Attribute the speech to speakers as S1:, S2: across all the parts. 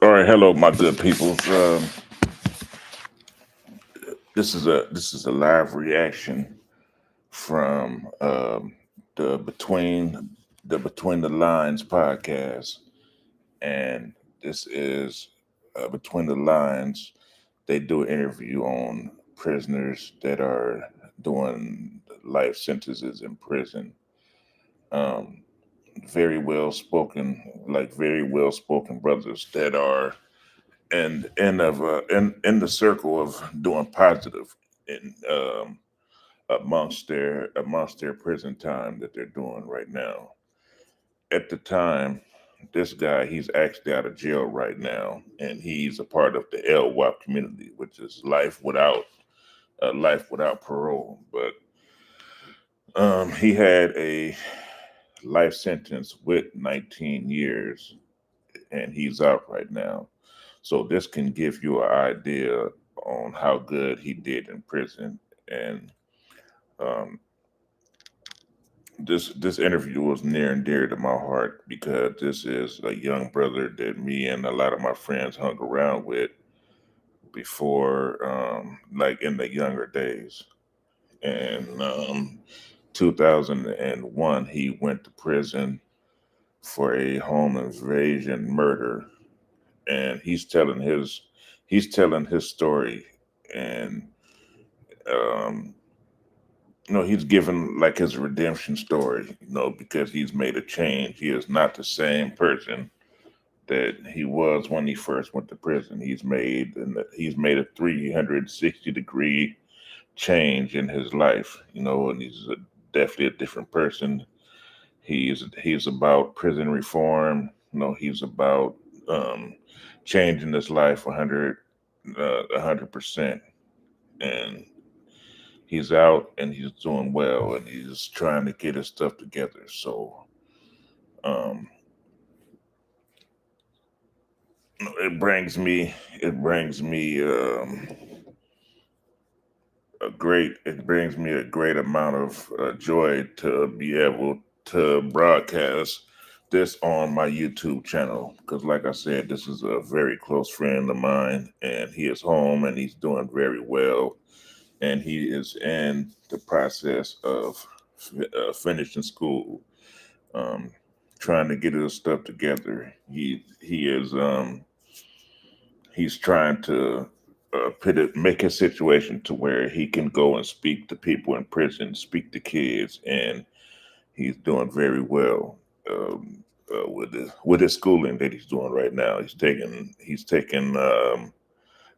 S1: All right, hello, my good people. This is a live reaction from the Between the Lines podcast, and this is Between the Lines. They do an interview on prisoners that are doing life sentences in prison. Um, very well spoken brothers that are in the circle of doing positive in amongst their prison time that they're doing right now. At the time, this guy he's actually out of jail right now, and he's a part of the LWAP community, which is life without parole. But he had a life sentence with 19 years, and he's out right now. So this can give you an idea on how good he did in prison. And um, this interview was near and dear to my heart because this is a young brother that me and a lot of my friends hung around with before, like in the younger days. And 2001, he went to prison for a home invasion murder, and he's telling his story, and um, he's given like his redemption story, because he's made a change. He is not the same person that he was when he first went to prison. He's made a 360-degree change in his life, and definitely a different person. He's about prison reform. He's about um, changing his life 100%, and he's out and he's doing well and he's trying to get his stuff together. So um, it brings me it brings me a great amount of joy to be able to broadcast this on my YouTube channel because, like I said, this is a very close friend of mine, and he is home and he's doing very well, and he is in the process of finishing school, um, trying to get his stuff together. He's trying to make his situation to where he can go and speak to people in prison, speak to kids, and he's doing very well with his schooling that he's doing right now. He's taking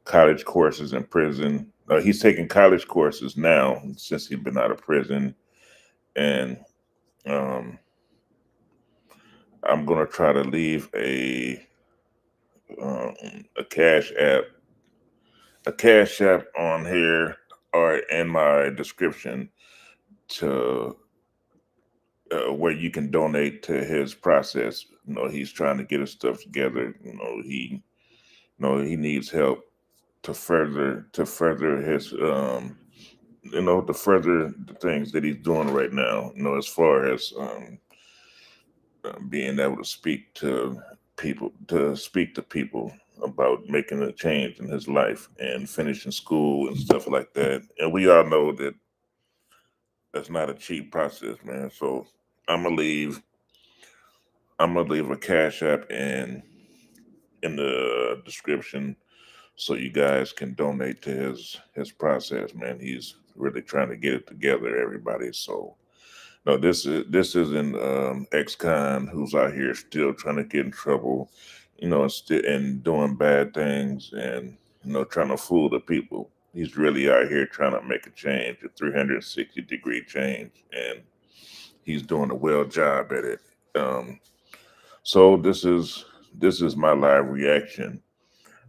S1: college courses in prison. He's taking college courses now since he's been out of prison, and um, I'm gonna try to leave um, a cash app on here or in my description to where you can donate to his process. He's trying to get his stuff together. He needs help to further his to further the things that he's doing right now. As far as being able to speak to people about making a change in his life and finishing school and stuff like that. And we all know that that's not a cheap process, man. So I'm gonna leave I'm gonna leave a cash app in the description so you guys can donate to his process, man. He's really trying to get it together, everybody. So no, this isn't ex-con who's out here still trying to get in trouble, and doing bad things and trying to fool the people. He's really out here trying to make a change, a 360-degree change, and he's doing a well job at it. Um, so this is my live reaction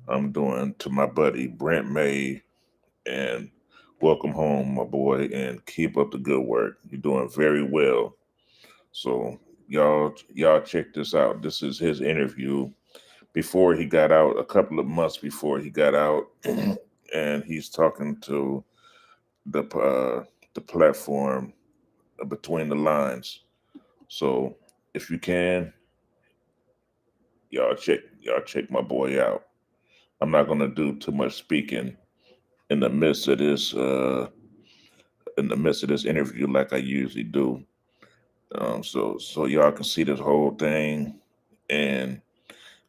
S1: I'm doing to my buddy Brent May, and welcome home, my boy, and keep up the good work. You're doing very well. So y'all check this out. This is his interview before he got out, a couple of months before he got out, and he's talking to the platform Between the Lines. So if you can, y'all check my boy out. I'm not gonna do too much speaking in the midst of this interview like I usually do. So y'all can see this whole thing, and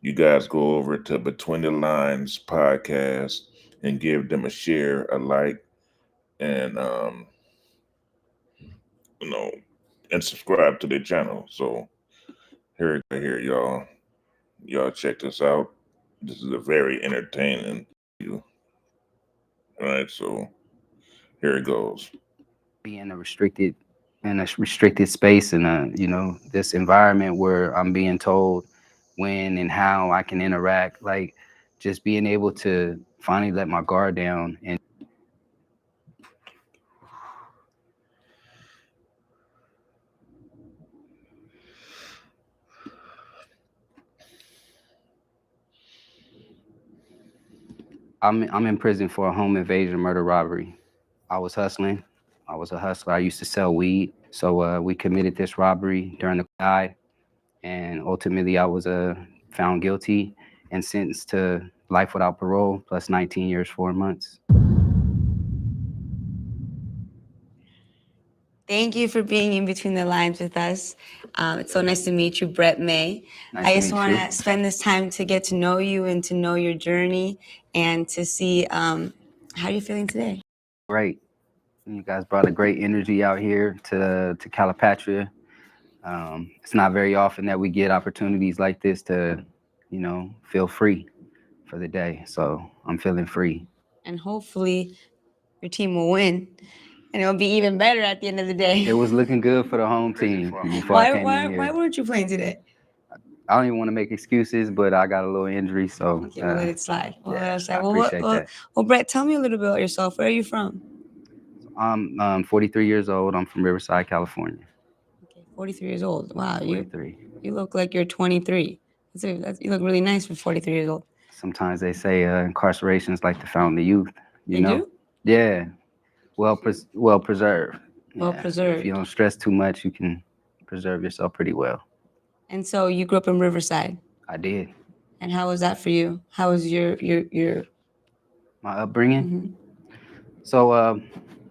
S1: you guys go over to Between the Lines podcast and give them a share, a like, and you know, and subscribe to their channel. So here, y'all. Y'all check this out. This is a very entertaining you. All right, so here it goes.
S2: Be in a restricted space and this environment where I'm being told when and how I can interact, like just being able to finally let my guard down. And I'm in prison for a home invasion, murder, robbery. I was hustling. I was a hustler. I used to sell weed. So we committed this robbery during the died, and ultimately I was found guilty and sentenced to life without parole plus 19 years 4 months.
S3: Thank you for being in Between the Lines with us. It's so nice to meet you, Brett May.
S2: Nice
S3: I
S2: to
S3: just
S2: meet
S3: want
S2: you.
S3: to spend this time to get to know you and to know your journey and to see how you're feeling today.
S2: Great. You guys brought a great energy out here to Calipatria. It's not very often that we get opportunities like this to, feel free for the day. So I'm feeling free.
S3: And hopefully your team will win and it'll be even better at the end of the day.
S2: It was looking good for the home team before I came in here.
S3: Why weren't you playing today?
S2: I don't even want to make excuses, but I got a little injury, so
S3: Okay, we'll let it slide.
S2: yeah,
S3: I
S2: I appreciate that.
S3: Well, Brett, tell me a little bit about yourself. Where are you from?
S2: I'm 43 years old. I'm from Riverside, California.
S3: Okay, 43 years old. Wow,
S2: 43.
S3: you look like you're 23. You look really nice for 43 years old.
S2: Sometimes they say incarceration is like the fountain of youth.
S3: They do?
S2: Yeah. Well preserved.
S3: Well
S2: Yeah.
S3: preserved.
S2: If you don't stress too much, you can preserve yourself pretty well.
S3: And so you grew up in Riverside.
S2: I did.
S3: And how was that for you? How was your
S2: My upbringing.
S3: Mhm.
S2: So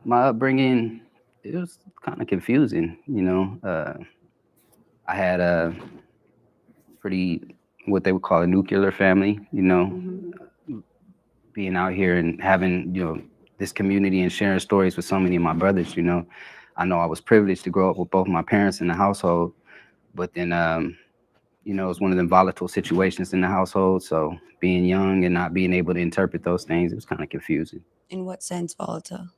S2: my upbringing, it was kind of confusing. I had a pretty what they would call a nuclear family.
S3: Mhm.
S2: Being out here and having this community and sharing stories with so many of my brothers. I know I was privileged to grow up with both my parents in the household, but then it was one of them volatile situations in the household. So being young and not being able to interpret those things, it was kind of confusing.
S3: In what sense volatile?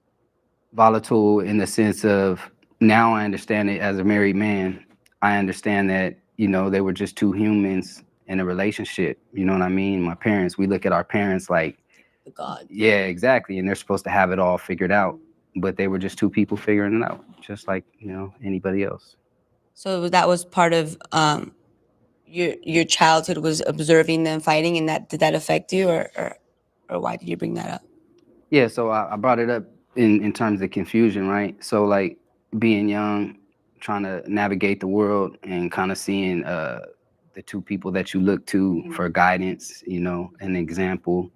S2: Volatile in the sense of, now I understand it as a married man. I understand that they were just two humans in a relationship. You know what I mean? My parents, we look at our parents like
S3: The God.
S2: yeah, exactly, and they're supposed to have it all figured out, but they were just two people figuring it out, just like anybody else.
S3: So that was part of your childhood was observing them fighting, and that did that affect you, or why did you bring that up?
S2: Yeah, so I brought it up in terms of confusion, right? So like being young, trying to navigate the world and kind of seeing the two people that you look to for guidance, an example,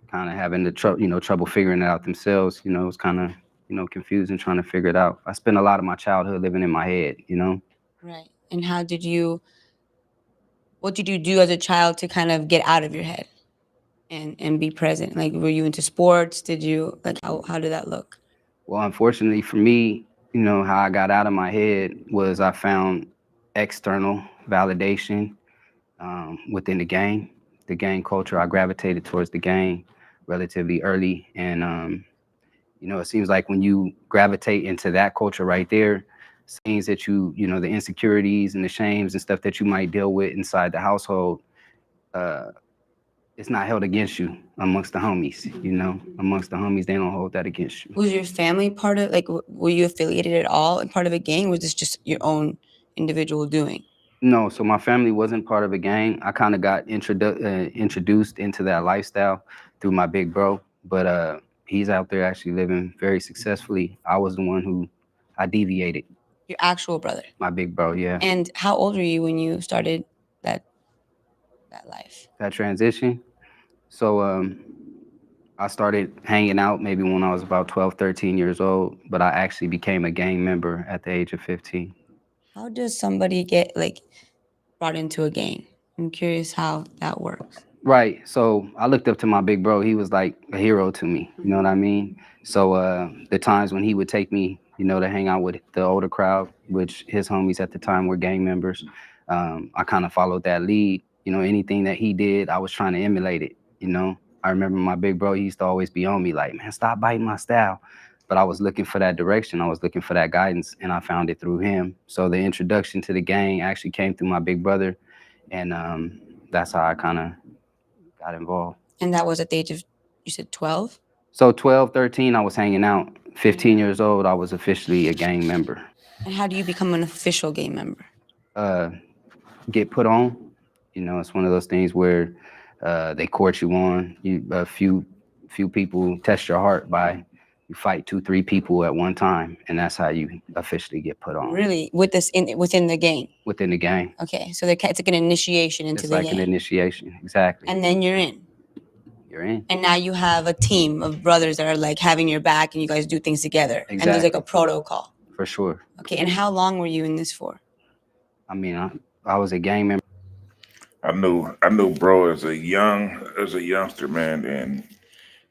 S2: kind of having the trouble figuring it out themselves. It was kind of confusing trying to figure it out. I spent a lot of my childhood living in my head.
S3: Right. And what did you do as a child to kind of get out of your head and be present? Like, were you into sports? Did you like how did that look?
S2: Well, unfortunately for me, how I got out of my head was I found external validation within the gang culture. I gravitated towards the gang relatively early, and it seems like when you gravitate into that culture right there, things that the insecurities and the shames and stuff that you might deal with inside the household, uh, it's not held against you amongst the homies. Amongst the homies, they don't hold that against you.
S3: Was your family part of like were you affiliated at all and part of a gang? Or was this just your own individual doing?
S2: No, so my family wasn't part of a gang. I kind of got introduced into that lifestyle through my big bro, but he's out there actually living very successfully. I was the one who I deviated.
S3: Your actual brother.
S2: My big bro, yeah.
S3: And how old were you when you started that that life?
S2: that transition. So I started hanging out maybe when I was about 12, 13 years old, but I actually became a gang member at the age of 15.
S3: How does somebody get like brought into a gang? I'm curious how that works.
S2: Right. So I looked up to my big bro. He was like a hero to me. You know what I mean? So the times when he would take me, to hang out with the older crowd, which his homies at the time were gang members, I kind of followed that lead. Anything that he did, I was trying to emulate it. I remember my big bro, he used to always be on me like, man, stop biting my style. But I was looking for that direction. I was looking for that guidance, and I found it through him. So the introduction to the gang actually came through my big brother. And that's how I kind of got involved.
S3: And that was at the age of, you said 12?
S2: So 12, 13, I was hanging out. 15 years old, I was officially a gang member.
S3: And how do you become an official gang member?
S2: Get put on. It's one of those things where they court you on. A few people test your heart by you fight 2, 3 people at one time, and that's how you officially get put on.
S3: Really? Within the gang?
S2: Within the gang.
S3: Okay, so it's like an initiation into
S2: It's
S3: the
S2: like
S3: gang.
S2: an initiation, exactly.
S3: And then you're in.
S2: You're in.
S3: And now you have a team of brothers that are like having your back and you guys do things together.
S2: Exactly.
S3: And there's like a protocol.
S2: For sure.
S3: Okay, and how long were you in this for?
S2: I mean, I was a gang member.
S1: I knew bro as a youngster, man, and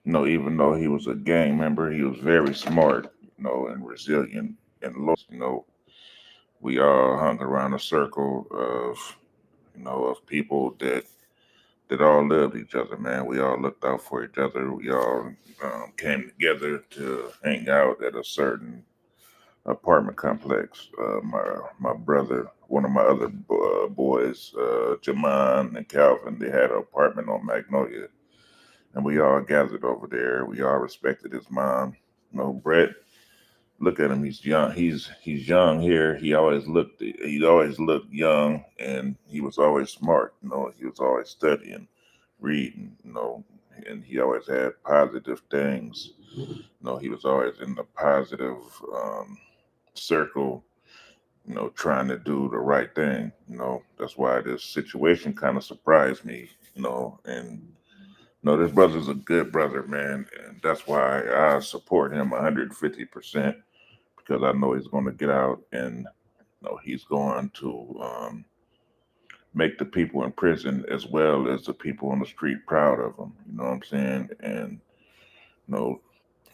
S1: even though he was a gang member, he was very smart, and resilient and we all hung around a circle of people that all loved each other, man. We all looked out for each other. We all came together to hang out at a certain apartment complex. My brother, one of my other boys, Jamon and Calvin, they had an apartment on Magnolia, and we all gathered over there. We all respected his mom. Brett, look at him. He's young. He's young here. He always looked young, and he was always smart. He was always studying, reading. And he always had positive things. He was always in the positive circle. Trying to do the right thing. That's why this situation kind of surprised me. And this brother's a good brother, man, and that's why I support him 150%, because I know he's going to get out and he's going to make the people in prison as well as the people on the street proud of him. You know what I'm saying? And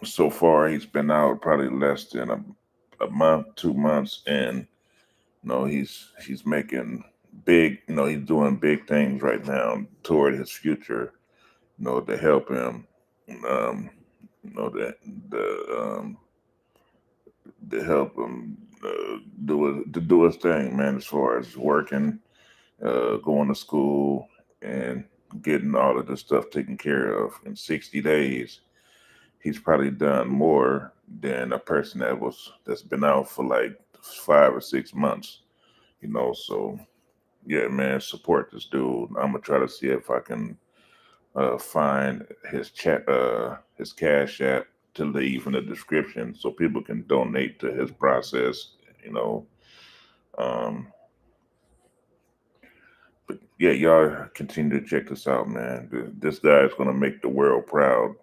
S1: so far he's been out probably less than a month, 2 months, and he's making big. He's doing big things right now toward his future. To help him, to help him do his thing, man. As far as working, going to school, and getting all of this stuff taken care of in 60 days, he's probably done more than a person that's been out for like 5 or 6 months. So yeah, man, support this dude. I'm gonna try to see if I can find his Cash App to leave in the description so people can donate to his process. But yeah, y'all continue to check this out, man. This guy is gonna make the world proud.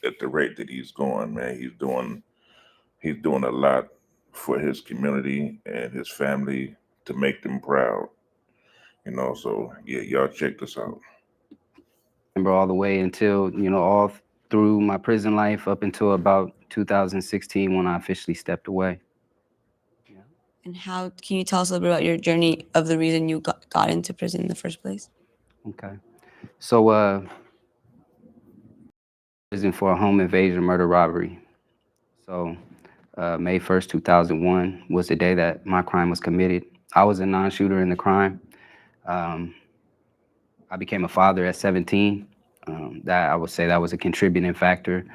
S1: At the rate that he's going, man, he's doing a lot for his community and his family to make them proud. So yeah, y'all check this out.
S2: Remember all the way until, all through my prison life up until about 2016 when I officially stepped away.
S3: And how can you tell us a little bit about your journey of the reason you got into prison in the first place?
S2: Okay. So prison for a home invasion, murder, robbery. So May 1st, 2001 was the day that my crime was committed. I was a non-shooter in the crime. I became a father at 17. That I would say that was a contributing factor.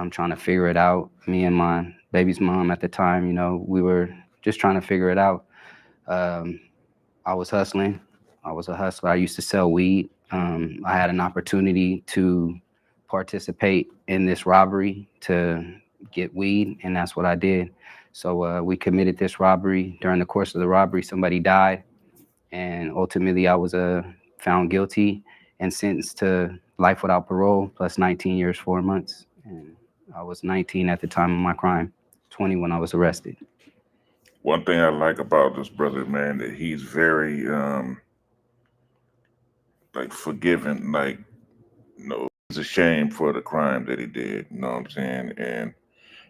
S2: Trying to figure it out. Me and my baby's mom at the time, we were just trying to figure it out. I was hustling. I was a hustler. I used to sell weed. I had an opportunity to participate in this robbery to get weed, and that's what I did. So we committed this robbery. During the course of the robbery, somebody died, and ultimately I was found guilty and sentenced to life without parole plus 19 years, 4 months. And I was 19 at the time of my crime, 20 when I was arrested.
S1: One thing I like about this brother, man, that he's very like forgiving, like, you know, he's ashamed for the crime that he did, you know what I'm saying? And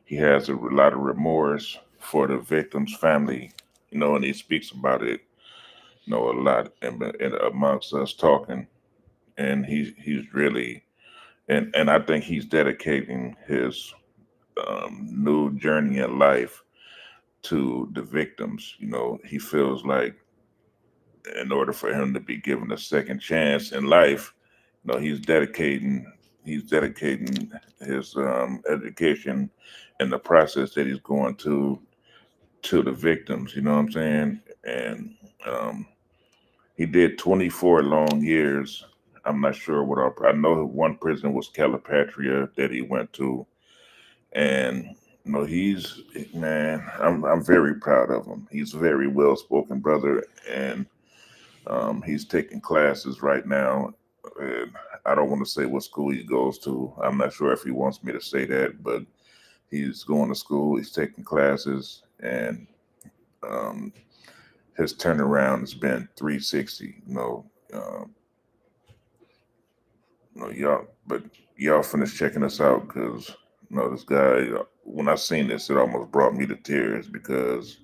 S1: he has a lot of remorse for the victim's family, you know, and he speaks about it, you know, a lot in amongst us talking. And he's really, and I think he's dedicating his new journey in life to the victims. You know, he feels like in order for him to be given a second chance in life, you know, he's dedicating his education and the process that he's going to the victims. You know what I'm saying? And um, he did 24 long years. I'm not sure what I know. One prison was Calipatria that he went to, and you know he's man. I'm very proud of him. He's a very well spoken brother, and he's taking classes right now. And I don't want to say what school he goes to. I'm not sure if he wants me to say that, but he's going to school. He's taking classes, and um, his turnaround has been 360. But y'all finish checking us out because this guy. When I seen this, it almost brought me to tears because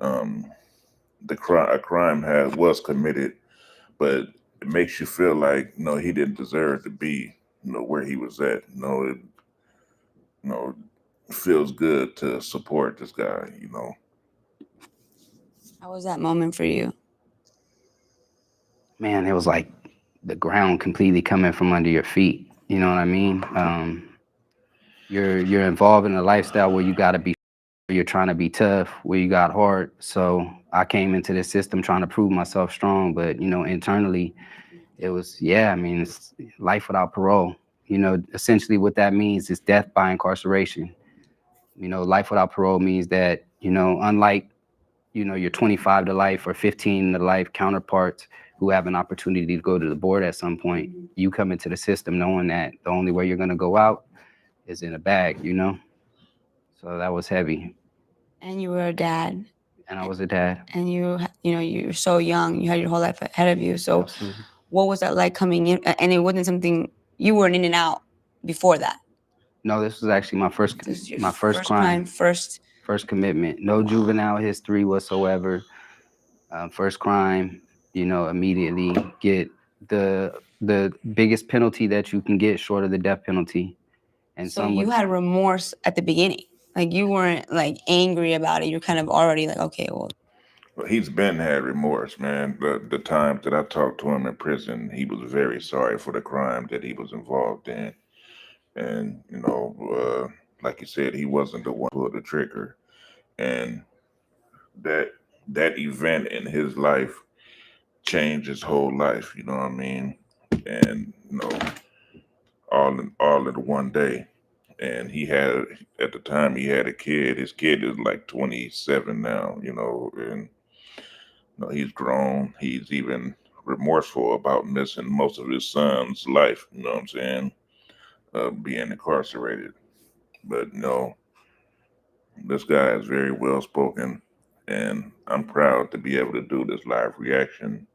S1: um, a crime was committed, but it makes you feel like he didn't deserve to be where he was at. You know, it feels good to support this guy.
S3: How was that moment for you?
S2: Man, it was like the ground completely coming from under your feet. You know what I mean? You're involved in a lifestyle where you got to be, you're trying to be tough, where you got hard. So I came into this system trying to prove myself strong, but internally, it was it's life without parole. Essentially what that means is death by incarceration. Life without parole means that unlike your 25 to life or 15 to life counterparts who have an opportunity to go to the board at some point, you come into the system knowing that the only way you're going to go out is in a bag, So that was heavy.
S3: And you were a dad.
S2: And I was a dad.
S3: And you're so young. You had your whole life ahead of you. So
S2: Absolutely.
S3: What was that like coming in? And it wasn't something you weren't in and out before that.
S2: No, this was actually my first crime. First commitment. No juvenile history whatsoever. First crime, immediately get the biggest penalty that you can get short of the death penalty. And
S3: so you had remorse at the beginning. Like you weren't like angry about it. You're kind of already like, okay, well.
S1: He's had remorse, man. The times that I talked to him in prison, he was very sorry for the crime that he was involved in. And, like you said, he wasn't the one who pulled the trigger. And that event in his life changed his whole life, you know what I mean? And, all in one day. And at the time he had a kid. His kid is like 27 now, and he's grown. He's even remorseful about missing most of his son's life, you know what I'm saying? Being incarcerated. But this guy is very well spoken, and I'm proud to be able to do this live reaction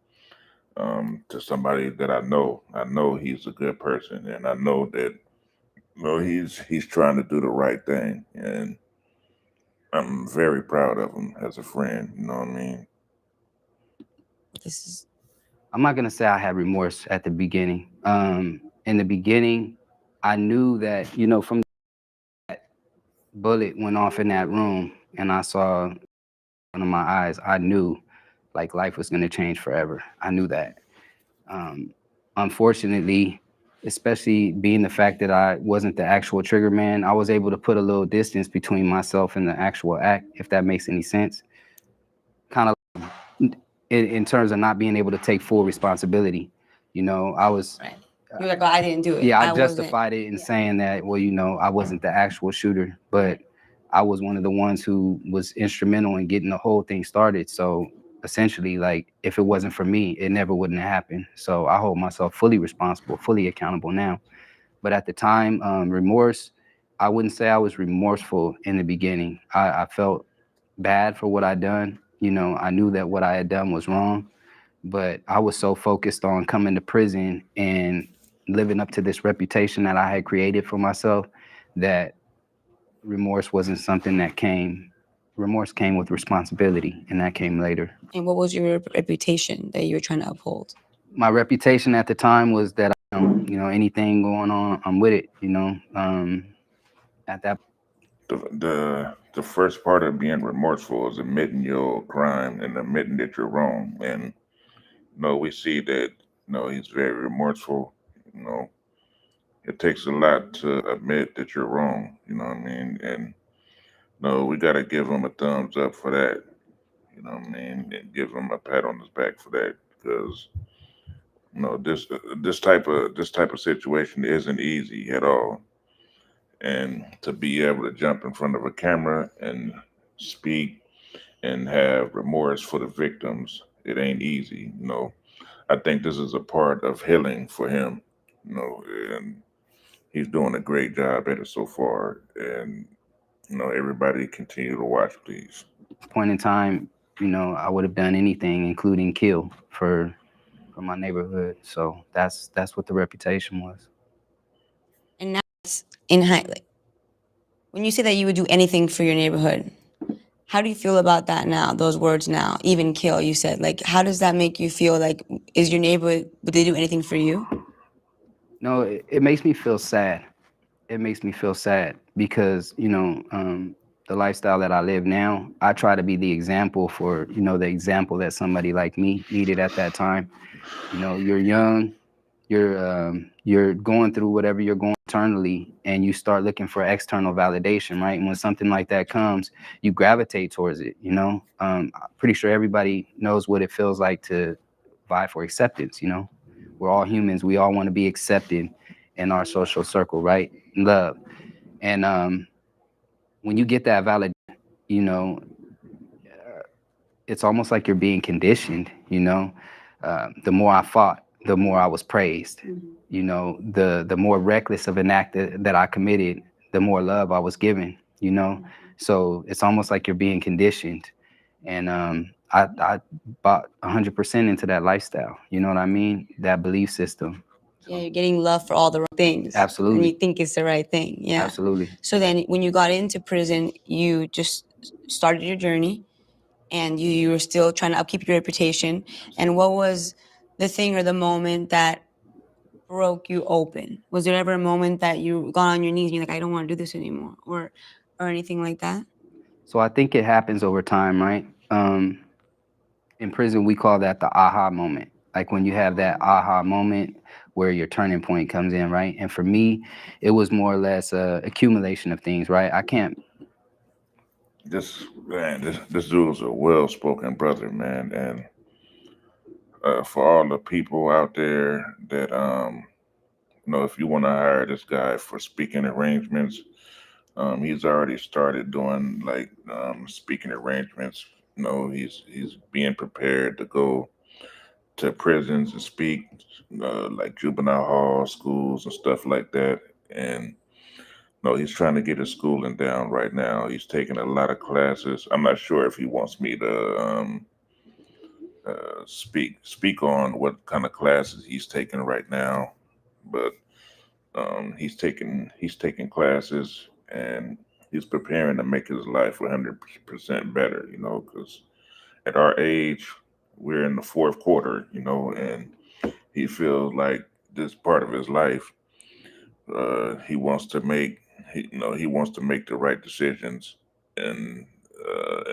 S1: to somebody that I know. I know he's a good person, and I know that he's trying to do the right thing, and I'm very proud of him as a friend. You know what I mean?
S2: I'm not gonna say I had remorse at the beginning. In the beginning, I knew that from that bullet went off in that room, and I saw one of my eyes. I knew like life was gonna change forever. I knew that. Unfortunately, especially being the fact that I wasn't the actual trigger man, I was able to put a little distance between myself and the actual act, if that makes any sense. Kind of in terms of not being able to take full responsibility. I was...
S3: Right. You're like, oh, I didn't do it.
S2: Yeah, I justified it in saying that, well, I wasn't the actual shooter, but I was one of the ones who was instrumental in getting the whole thing started. So essentially, like, if it wasn't for me, it never wouldn't have happened. So I hold myself fully responsible, fully accountable now. But at the time, remorse, I wouldn't say I was remorseful in the beginning. I felt bad for what I done. You know, I knew that what I had done was wrong, but I was so focused on coming to prison and living up to this reputation that I had created for myself that remorse wasn't something that came. Remorse came with responsibility, and that came later.
S3: And what was your reputation that you were trying to uphold?
S2: My reputation at the time was that, you know, anything going on, I'm with it. You know, at that
S1: The first part of being remorseful is admitting your crime and admitting that you're wrong. And we see that he's very remorseful. You know, it takes a lot to admit that you're wrong. You know what I mean? And no, we got to give him a thumbs up for that. You know what I mean? And give him a pat on his back for that, because this type of situation isn't easy at all. And to be able to jump in front of a camera and speak and have remorse for the victims, it ain't easy. I think this is a part of healing for him. And he's doing a great job at it so far. And everybody continue to watch, please.
S2: point in time, you know, I would have done anything, including kill for my neighborhood. So that's what the reputation was.
S3: And now it's in like, when you say that you would do anything for your neighborhood, how do you feel about that now? Those words now, even kill, you said. Like, how does that make you feel? Like, is your neighborhood, would they do anything for you?
S2: No, it makes me feel sad. It makes me feel sad because, you know, the lifestyle that I live now, I try to be the example for, you know, the example that somebody like me needed at that time. You know, you're young, you're going through whatever you're going internally, and you start looking for external validation, right? And when something like that comes, you gravitate towards it. You know, I'm pretty sure everybody knows what it feels like to vie for acceptance. You know, we're all humans. We all want to be accepted in our social circle, right? Love. And when you get that validation, you know, it's almost like you're being conditioned. You know, the more I fought, the more I was praised. You know, the more reckless of an act that I committed, the more love I was given. You know, so it's almost like you're being conditioned. And I bought 100% into that lifestyle. You know what I mean? That belief system.
S3: Yeah, you're getting love for all the wrong things.
S2: Absolutely.
S3: And you think it's the right thing. Yeah.
S2: Absolutely.
S3: So then when you got into prison, you just started your journey and you were still trying to upkeep your reputation. And what was the thing or the moment that broke you open? Was there ever a moment that you got on your knees and you're like, I don't want to do this anymore, or anything like that?
S2: So I think it happens over time, right? In prison, we call that the aha moment. Like when you have that aha moment where your turning point comes in, right? And for me, it was more or less a accumulation of things, right? I can't.
S1: This dude is a well-spoken brother, man, and for all the people out there that if you want to hire this guy for speaking arrangements, he's already started doing like speaking arrangements. He's being prepared to go to prisons and speak, like juvenile hall, schools, and stuff like that. And no, he's trying to get his schooling down right now. He's taking a lot of classes. I'm not sure if he wants me to speak on what kind of classes he's taking right now, but he's taking classes, and he's preparing to make his life 100% better. Because at our age, we're in the fourth quarter. And he feels like this part of his life, he wants to make. He wants to make the right decisions in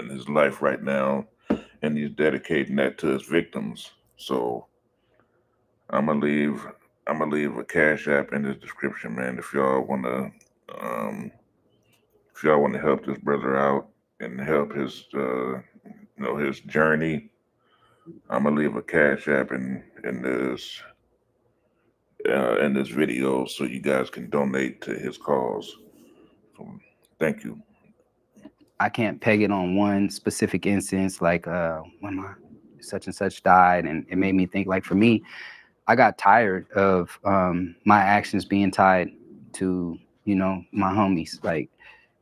S1: his life right now, and he's dedicating that to his victims. So I'm gonna leave. I'm gonna leave a cash app in the description, man. Um, if y'all want to help this brother out and help his, his journey, I'm gonna leave a cash app in this video so you guys can donate to his cause. So, thank you.
S2: I can't peg it on one specific instance. Like when such and such died. And it made me think, like, for me, I got tired of my actions being tied to, you know, my homies. Like,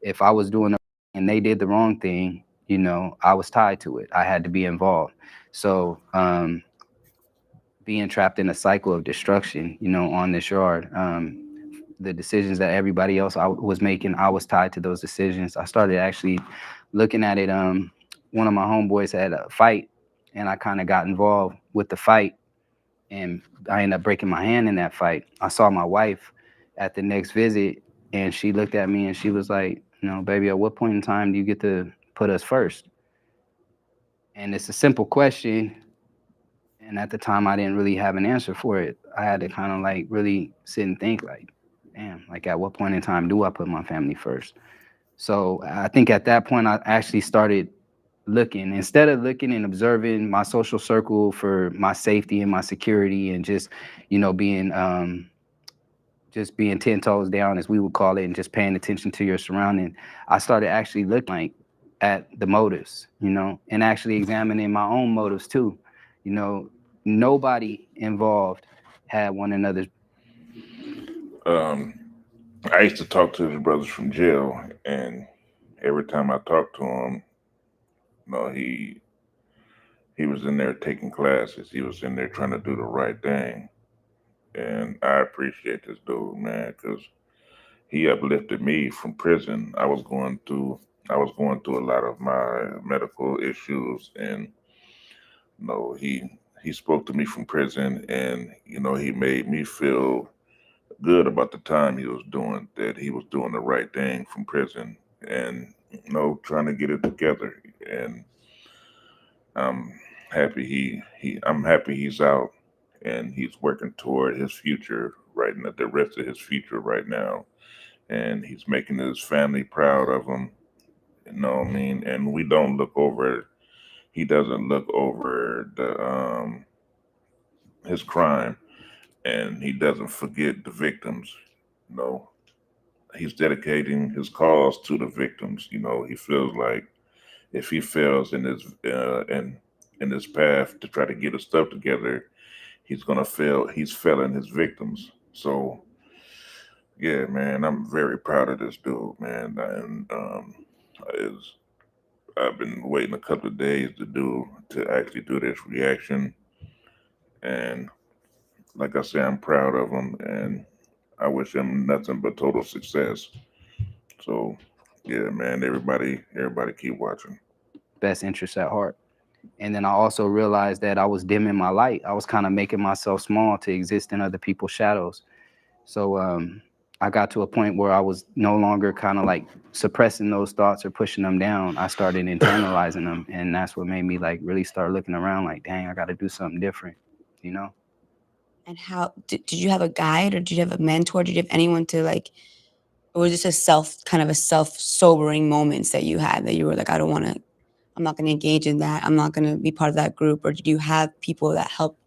S2: if I was doing and they did the wrong thing, you know, I was tied to it. I had to be involved. So being trapped in a cycle of destruction, you know, on this yard, the decisions that everybody else was making, I was tied to those decisions. I started actually looking at it. One of my homeboys had a fight, and I kind of got involved with the fight, and I ended up breaking my hand in that fight. I saw my wife at the next visit, and she looked at me and she was like, you know, baby, at what point in time do you get to put us first? And it's a simple question. And at the time, I didn't really have an answer for it. I had to kind of like really sit and think, like, damn, like at what point in time do I put my family first? So I think at that point, I actually started looking, instead of looking and observing my social circle for my safety and my security, and just, you know, just being 10 toes down, as we would call it, and just paying attention to your surrounding. I started actually looking like at the motives, you know, and actually examining my own motives too. You know, nobody involved had one another's.
S1: Um, I used to talk to his brothers from jail, and every time I talked to him, you know, he was in there taking classes. He was in there trying to do the right thing, and I appreciate this dude, man, because he uplifted me from prison. I was going through a lot of my medical issues, and you know, he spoke to me from prison, and you know, he made me feel good about the time he was doing, that he was doing the right thing from prison, and you know, trying to get it together. And I'm I'm happy he's out, and he's working toward his future right now, the rest of his future right now, and he's making his family proud of him. You know what I mean? And we don't look over. He doesn't look over the his crime, and he doesn't forget the victims. You know, he's dedicating his cause to the victims. You know, he feels like if he fails in his path to try to get his stuff together, he's gonna fail. He's failing his victims. So yeah, man, I'm very proud of this dude, man. And is I've been waiting a couple of days to actually do this reaction, and like I say, I'm proud of him, and I wish him nothing but total success. So yeah, man, everybody keep watching.
S2: Best interests at heart. And then I also realized that I was dimming my light. I was kind of making myself small to exist in other people's shadows. So I got to a point where I was no longer kind of like suppressing those thoughts or pushing them down. I started internalizing them, and that's what made me like really start looking around like, dang, I got to do something different, you know?
S3: And how did you have a guide, or did you have a mentor? Did you have anyone to like, or was this a self sobering moments that you had that you were like, I'm not going to engage in that. I'm not going to be part of that group. Or did you have people that helped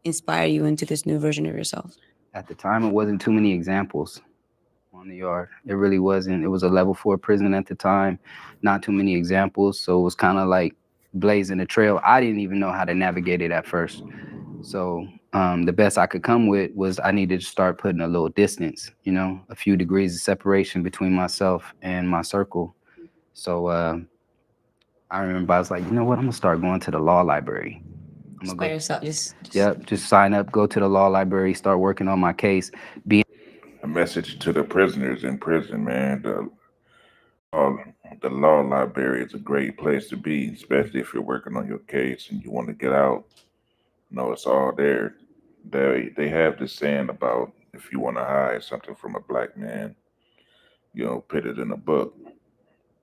S3: inspire you into this new version of yourself?
S2: At the time, it wasn't too many examples on the yard. It really wasn't. It was a level 4 prison at the time, not too many examples. So it was kind of like blazing a trail. I didn't even know how to navigate it at first. So the best I could come with was I needed to start putting a little distance, you know, a few degrees of separation between myself and my circle. So I remember I was like, you know what, I'm gonna start going to the law library. I'm
S3: Just
S2: gonna
S3: by
S2: go,
S3: yourself,
S2: yep, just sign up, go to the law library, start working on my case.
S1: A message to the prisoners in prison, man. Uh, the law library is a great place to be, especially if you're working on your case and you want to get out. No, it's all there. They have this saying about if you want to hide something from a black man, you know, put it in a book.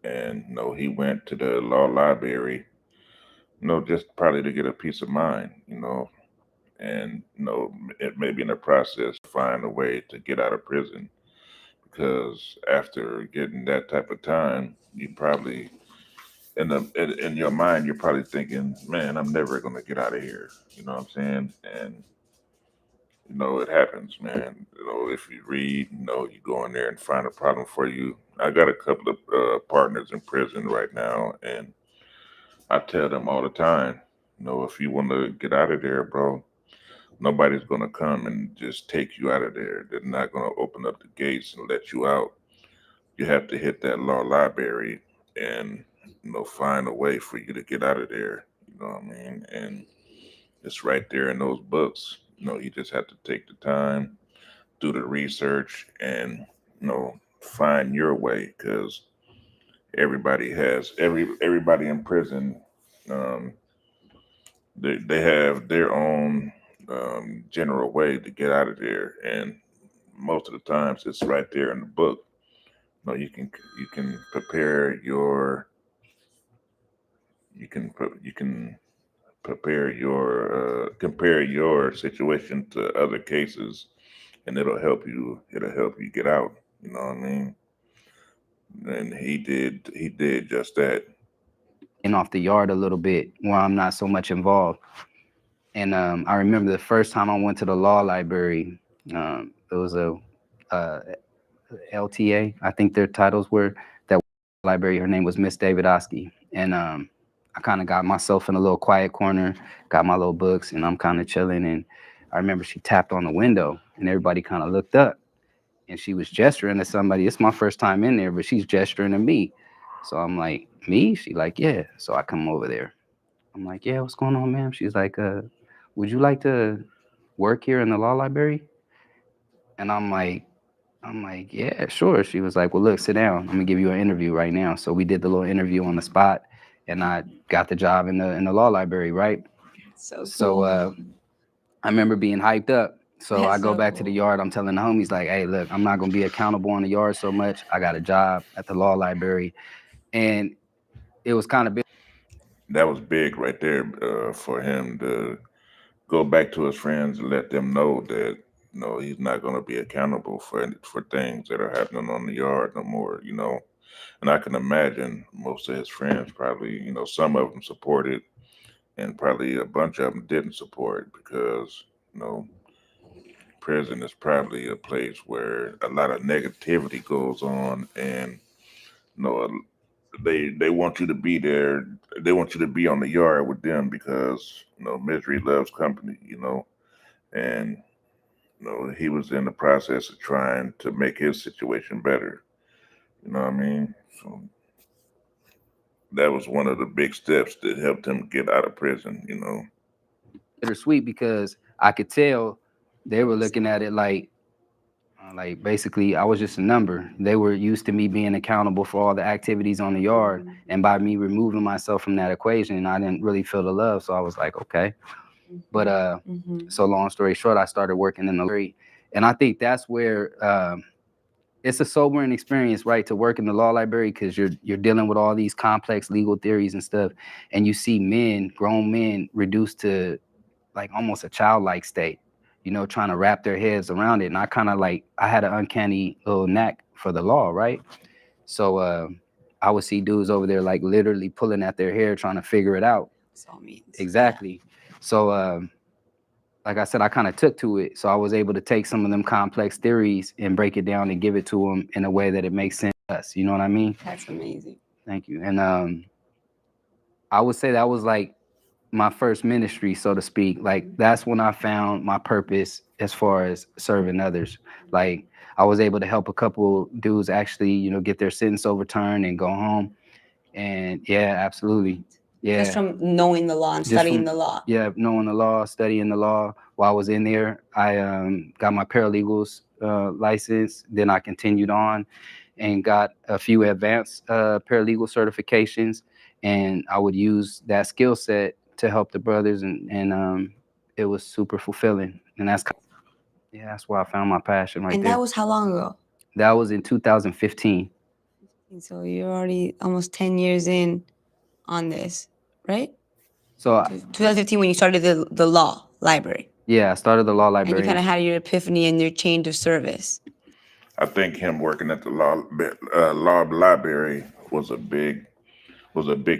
S1: And you know, he went to the law library, you know, just probably to get a peace of mind, you know, and you know, it may be in the process find a way to get out of prison, because after getting that type of time, you probably in your mind you're probably thinking, man, I'm never gonna get out of here. You know what I'm saying? And you know, it happens, man. You know, if you read, you know, you go in there and find a problem for you. I got a couple of partners in prison right now, and I tell them all the time, If you want to get out of there, bro, nobody's gonna come and just take you out of there. They're not gonna open up the gates and let you out. You have to hit that law library and find a way for you to get out of there. You know what I mean? And it's right there in those books. You just have to take the time, do the research, and find your way because everybody in prison. Um, they have their own general way to get out of there, and most of the times it's right there in the book. You can prepare your you can prepare your compare your situation to other cases, and it'll help you get out. You know what I mean? And he did just that.
S2: And off the yard a little bit where I'm not so much involved. And I remember the first time I went to the law library, it was a LTA, I think their titles were, that library. Her name was Miss Davidowski. And I kind of got myself in a little quiet corner, got my little books, and I'm kind of chilling. And I remember she tapped on the window, and everybody kind of looked up, and she was gesturing to somebody. It's my first time in there, but she's gesturing to me. So I'm like, me? She like, yeah. So I come over there. I'm like, yeah, what's going on, ma'am? She's like, would you like to work here in the law library? And I'm like, yeah, sure. She was like, well, look, sit down. I'm gonna give you an interview right now. So we did the little interview on the spot, and I got the job in the law library, right?
S3: So cool.
S2: So I remember being hyped up. So I
S3: That's
S2: go
S3: so
S2: back to the
S3: cool.
S2: yard. I'm telling the homies like, hey, look, I'm not gonna be accountable on the yard so much. I got a job at the law library, and it was kind of big.
S1: That was big right there for him to go back to his friends and let them know that he's not going to be accountable for things that are happening on the yard no more. And I can imagine most of his friends probably, some of them supported, and probably a bunch of them didn't support because you know prison is probably a place where a lot of negativity goes on, and you know they want you to be there. They want you to be on the yard with them because misery loves company. And he was in the process of trying to make his situation better. You know what I mean? So that was one of the big steps that helped him get out of prison.
S2: Bittersweet because I could tell they were looking at it like basically I was just a number. They were used to me being accountable for all the activities on the yard, and by me removing myself from that equation, I didn't really feel the love. So I was like, okay. But so long story short, I started working in the library, and I think that's where it's a sobering experience, right, to work in the law library because you're dealing with all these complex legal theories and stuff, and you see grown men, reduced to like almost a childlike state, trying to wrap their heads around it. And I had an uncanny little knack for the law, right? So I would see dudes over there like literally pulling at their hair trying to figure it out.
S3: That's all means.
S2: Exactly. So like I said, I kind of took to it. So I was able to take some of them complex theories and break it down and give it to them in a way that it makes sense to us. You know what I mean?
S3: That's amazing.
S2: Thank you. And I would say that was like my first ministry, so to speak. Like that's when I found my purpose as far as serving others. Like I was able to help a couple dudes actually, get their sentence overturned and go home. And yeah, absolutely. Yeah.
S3: Just from knowing the law and studying the law.
S2: Yeah, knowing the law, studying the law. While I was in there, I got my paralegal's license. Then I continued on and got a few advanced paralegal certifications. And I would use that skill set to help the brothers, and it was super fulfilling. And that's where I found my passion right
S3: And
S2: there.
S3: that was how long ago?
S2: That was in 2015.
S3: And so you're already almost 10 years in on this, right?
S2: So
S3: 2015 when you started the law library.
S2: yeah, I started the law
S3: And
S2: library.
S3: you kind of had your epiphany and your change of service.
S1: I think him working at the law library was a big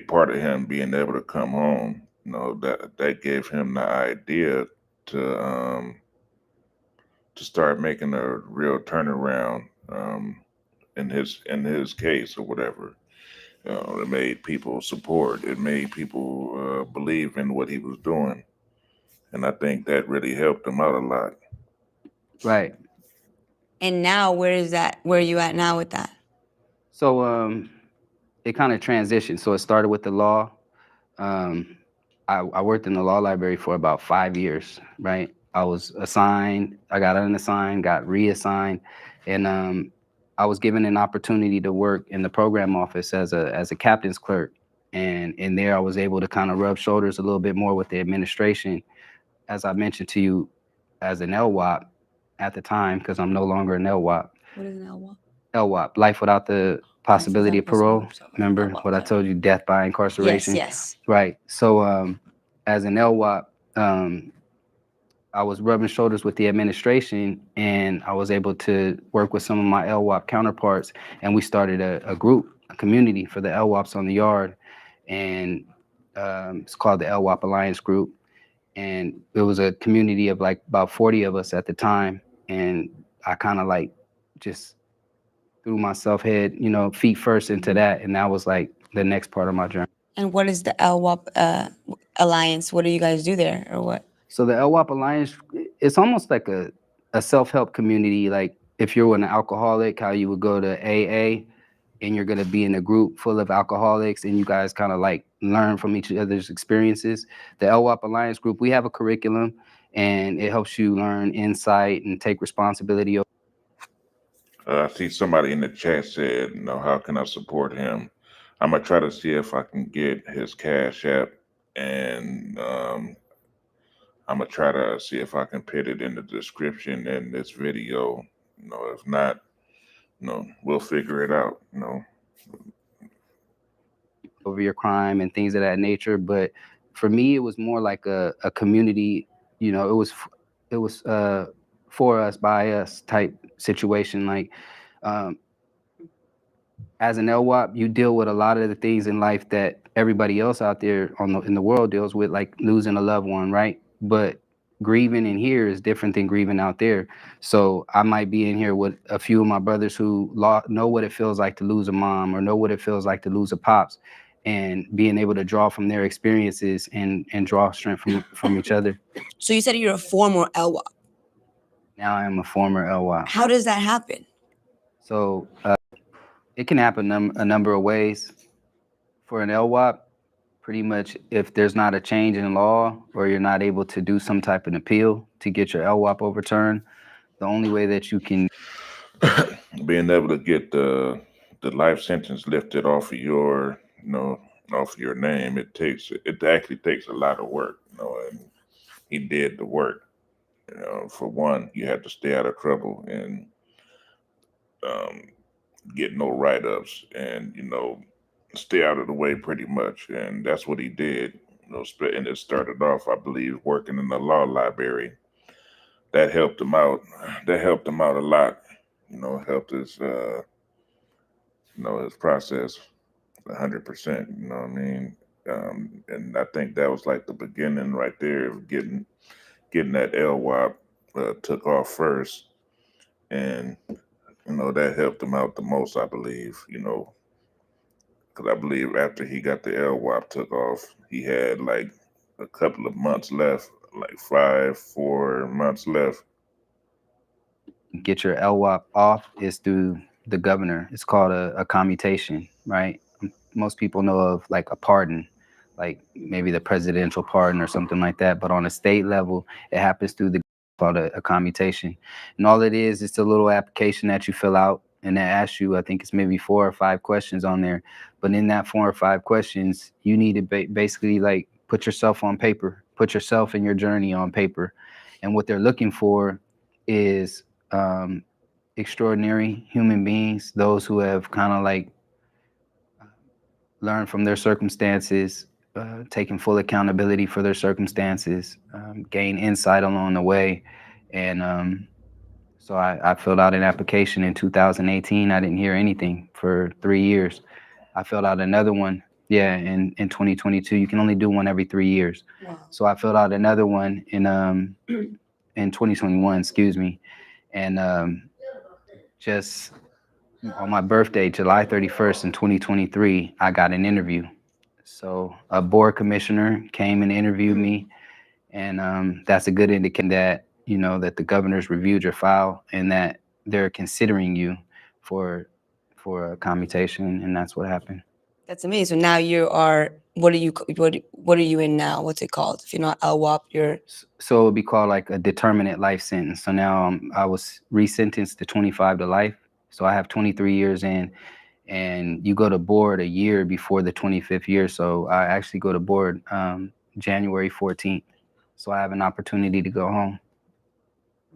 S1: part of him being able to come home. That gave him the idea to start making a real turnaround in his case or whatever. It made people support. It made people believe in what he was doing, and I think that really helped him out a lot.
S2: Right.
S3: And now, where are you at now with that?
S2: So it kind of transitioned. So it started with the law. Um, I worked in the law library for about 5 years, right? I was assigned, I got unassigned, got reassigned, and I was given an opportunity to work in the program office as a captain's clerk. And in there, I was able to kind of rub shoulders a little bit more with the administration. As I mentioned to you, as an LWAP at the time, because I'm no longer an LWAP.
S3: What is an LWAP?
S2: LWAP, life without the possibility of parole. Remember
S3: LWAP,
S2: what I
S3: okay.
S2: told you, death by
S3: Yes,
S2: incarceration?
S3: yes.
S2: Right. So as an LWAP, I was rubbing shoulders with the administration, and I was able to work with some of my LWAP counterparts, and we started a group, a community for the LWAPs on the yard, and it's called the LWAP Alliance Group, and it was a community of like about 40 of us at the time, and I kind of like just threw myself feet first into that, and that was like the next part of my journey.
S3: And what is the LWAP Alliance? What do you guys do there, or what?
S2: So the LWAP Alliance, it's almost like a self-help community. Like if you're an alcoholic, how you would go to AA and you're going to be in a group full of alcoholics and you guys kind of like learn from each other's experiences. The LWAP Alliance group, we have a curriculum and it helps you learn insight and take responsibility.
S1: I see somebody in the chat said, how can I support him? I'm gonna try to see if I can get his Cash App, and I'm gonna try to see if I can put it in the description in this video. If not, we'll figure it out.
S2: Over your crime and things of that nature. But for me, it was more like a community, it was for us, by us type situation. Like as an LWAP, you deal with a lot of the things in life that everybody else out there in the world deals with, like losing a loved one, right? But grieving in here is different than grieving out there. So I might be in here with a few of my brothers who know what it feels like to lose a mom or know what it feels like to lose a pops, and being able to draw from their experiences and draw strength from each other.
S3: So you said you're a former LWAP.
S2: Now I am a former LWAP.
S3: How does that happen?
S2: So it can happen a number of ways. For an LWAP, pretty much if there's not a change in law or you're not able to do some type of appeal to get your LWAP overturned, the only way that you can
S1: being able to get the life sentence lifted off of your off of your name, it actually takes a lot of work, and he did the work. For one, you have to stay out of trouble and get no write-ups, and stay out of the way pretty much, and that's what he did. And it started off, I believe, working in the law library. That helped him out. That helped him out a lot. Helped his his process 100%. You know what I mean? And I think that was like the beginning right there of getting that LWAP took off first, and that helped him out the most, I believe. Because I believe after he got the LWAP took off, he had like a couple of months left, like 4 months left.
S2: get your LWAP off is through the governor. It's called a commutation, right? Most people know of like a pardon, like maybe the presidential pardon or something like that. But on a state level, it happens through called a commutation. And all it is, it's a little application that you fill out, and that asks you, I think it's maybe 4 or 5 questions on there. But in that 4 or 5 questions, you need to basically like put yourself on paper, put yourself and your journey on paper. And what they're looking for is extraordinary human beings, those who have kind of like learned from their circumstances, taken full accountability for their circumstances, gain insight along the way. And so I filled out an application in 2018. I didn't hear anything for 3 years. I filled out another one, in 2022. You can only do one every 3 years.
S3: Wow.
S2: So I filled out another one in 2021, excuse me. And just on my birthday, July 31st in 2023, I got an interview. So a board commissioner came and interviewed me, and that's a good indication that that the governor's reviewed your file and that they're considering you for a commutation, and that's what happened.
S3: That's amazing. So now you are, what are you in now? What's it called? If you're not LWOP, you're,
S2: So it would be called like a determinate life sentence. So now I was resentenced to 25 to life. So I have 23 years in, and you go to board a year before the 25th year. So I actually go to board January 14th. So I have an opportunity to go home.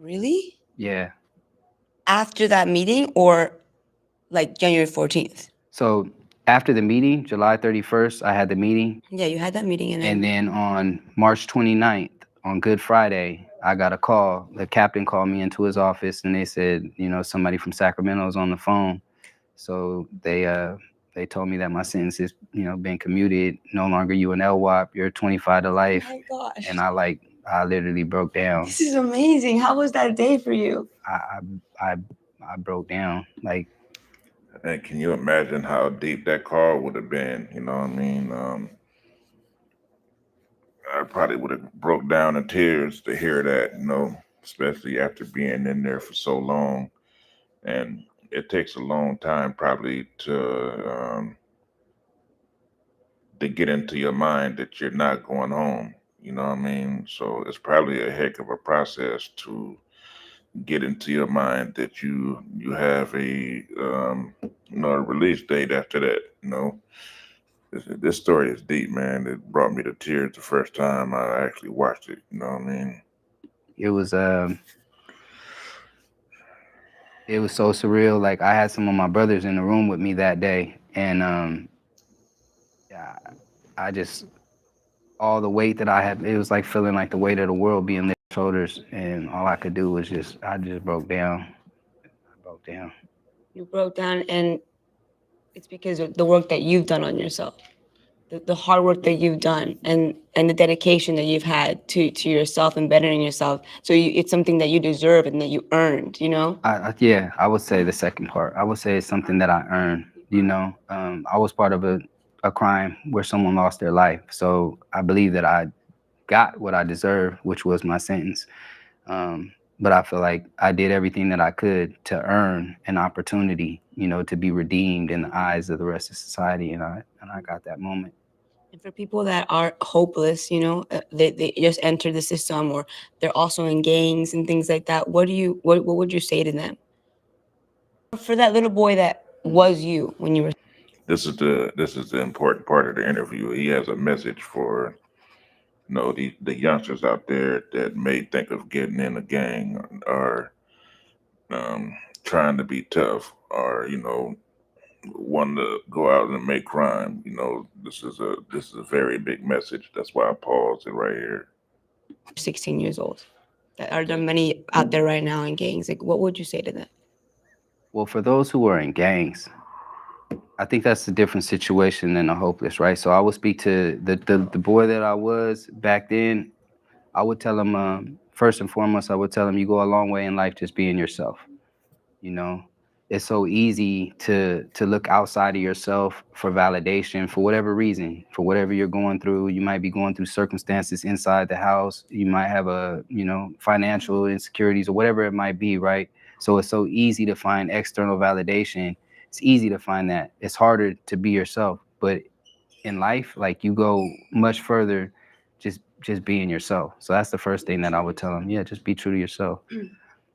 S3: really?
S2: Yeah.
S3: After that meeting or like January 14th?
S2: So after the meeting, July 31st, I had the meeting.
S3: Yeah, you had that meeting
S2: And then on March 29th, on Good Friday, I got a call. The captain called me into his office and they said, somebody from Sacramento is on the phone. So they told me that my sentence is, been commuted. No longer you an LWOP. You're 25 to
S3: Oh
S2: life.
S3: my gosh.
S2: And I literally broke down.
S3: This is amazing. How was that day for you?
S2: I broke down. Like,
S1: And can you imagine how deep that call would have been? You know what I mean? I probably would have broke down in tears to hear that, especially after being in there for so long. And it takes a long time probably to get into your mind that you're not going home. You know what I mean? So it's probably a heck of a process to get into your mind that you have a release date after that. This story is deep, man. It brought me to tears the first time I actually watched it. You know what I mean?
S2: it was so surreal. Like, I had some of my brothers in the room with me that day, and yeah, I just, all the weight that I had, it was like feeling like the weight of the world being on their shoulders, and all I could do was I just broke down. I broke down.
S3: You broke down, and it's because of the work that you've done on yourself, the hard work that you've done, and the dedication that you've had to yourself and bettering yourself. So it's something that you deserve and that you earned.
S2: Yeah, I would say the second part. I would say it's something that I earned. I was part of a crime where someone lost their life, so I believe that I got what I deserved, which was my sentence. But I feel like I did everything that I could to earn an opportunity, to be redeemed in the eyes of the rest of society, and I got that moment.
S3: And for people that are hopeless, they just enter the system, or they're also in gangs and things like that. What would you say to them? For that little boy that was you when you were.
S1: This is the important part of the interview. He has a message for the youngsters out there that may think of getting in a gang or trying to be tough or wanting to go out and make crime. This is a very big message. That's why I paused it right here.
S3: 16 years old. Are there many out there right now in gangs? Like, what would you say to them?
S2: Well, for those who are in gangs, I think that's a different situation than the hopeless, right? So I would speak to the boy that I was back then. I would tell him, first and foremost, I would tell him, you go a long way in life just being yourself. It's so easy to look outside of yourself for validation for whatever reason, for whatever you're going through. You might be going through circumstances inside the house. You might have financial insecurities or whatever it might be, right? So it's so easy to find external validation. It's easy to find that. It's harder to be yourself. But in life, like, you go much further just being yourself. So that's the first thing that I would tell them. Yeah, just be true to yourself.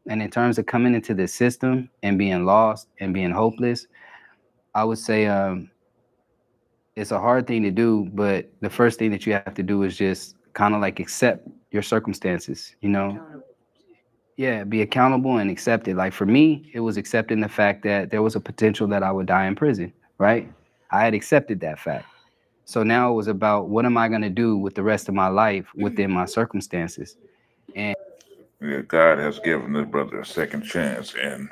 S2: And in terms of coming into the system and being lost and being hopeless, I would say it's a hard thing to do, but the first thing that you have to do is just kind of like accept your circumstances, Yeah, be accountable and accept it. Like, for me, it was accepting the fact that there was a potential that I would die in prison, right? I had accepted that fact. So now it was about, what am I going to do with the rest of my life within my circumstances?
S1: Yeah, God has given this brother a second chance, and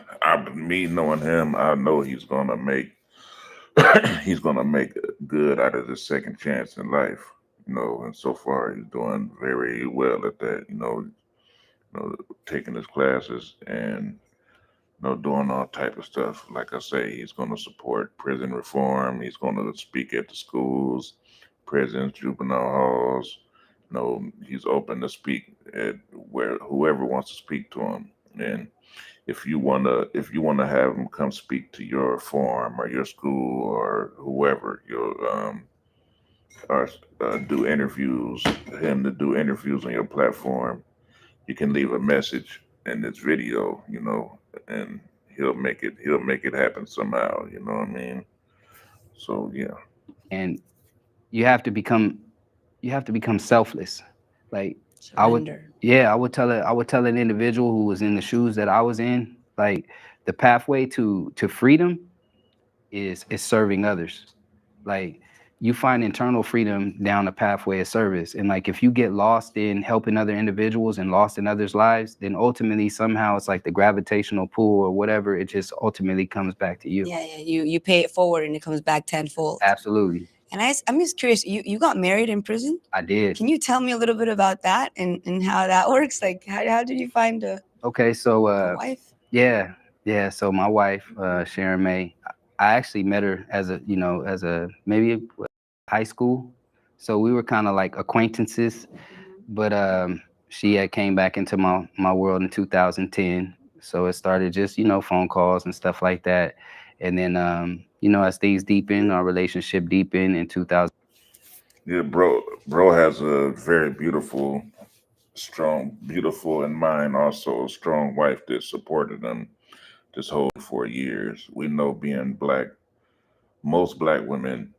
S1: me knowing him, I know he's gonna make he's gonna make good out of this second chance in life. And so far he's doing very well at that. Taking his classes and doing all type of stuff. Like I say, he's going to support prison reform. He's going to speak at the schools, prisons, juvenile halls. He's open to speak at where whoever wants to speak to him. And if you wanna have him come speak to your forum or your school or whoever, or do interviews, him to do interviews on your platform, you can leave a message in this video, and he'll make it happen somehow. You know what I mean? So yeah.
S2: And you have to become selfless. Like I would,
S3: Surrender.
S2: yeah, I would tell an individual who was in the shoes that I was in, like the pathway to freedom is serving others. Like you find internal freedom down the pathway of service. And like if you get lost in helping other individuals and lost in others' lives, then ultimately somehow it's like the gravitational pull or whatever, it just ultimately comes back to you.
S3: Yeah, you pay it forward and it comes back tenfold.
S2: Absolutely.
S3: And I'm just curious, you got married in prison?
S2: I did.
S3: Can you tell me a little bit about that and how that works? Like how did you find a
S2: Okay, so
S3: wife?
S2: yeah. So my wife, Sharon May, I actually met her as a maybe high school. So we were kind of like acquaintances, but she had came back into my world in 2010. So it started just phone calls and stuff like that, and then as things deepened, our relationship deepened in 2000.
S1: Yeah, bro has a very beautiful in mind, also a strong wife that supported him this whole 4 years. We know being black, most black women,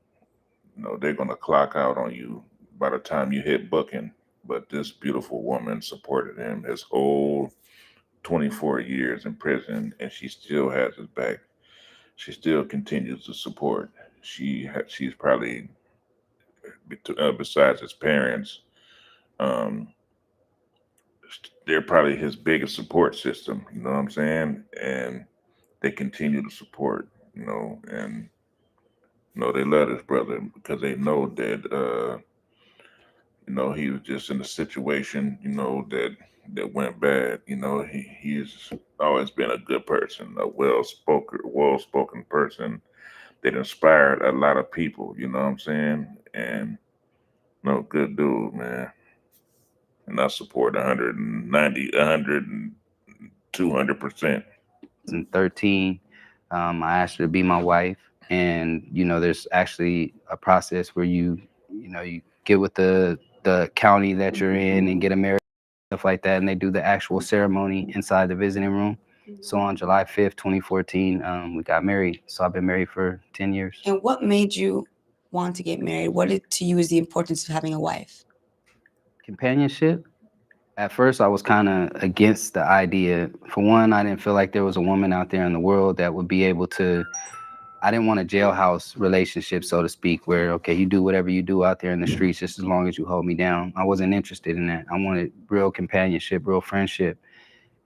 S1: they're gonna clock out on you by the time you hit booking. But this beautiful woman supported him his whole 24 years in prison, and she still has his back. She still continues to support. She's probably, besides his parents, um, they're probably his biggest support system. You know what I'm saying? And they continue to support. And they love his brother because they know that he was just in a situation, that went bad. He's always been a good person, a well spoken person that inspired a lot of people. You know what I'm saying? And no, good dude, man. And I support 190, 100, and 200%.
S2: 2013, I asked her to be my wife, and there's actually a process where you get with the county that you're in and get a marriage, stuff like that, and they do the actual ceremony inside the visiting room. So on July 5th, 2014, we got married. So I've been married for 10 years.
S3: And what made you want to get married? What to you is the importance of having a wife?
S2: Companionship. At first, I was kind of against the idea. For one, I didn't feel like there was a woman out there in the world that would be able to. I didn't want a jailhouse relationship, so to speak, where, okay, you do whatever you do out there in the streets just as long as you hold me down. I wasn't interested in that. I wanted real companionship, real friendship.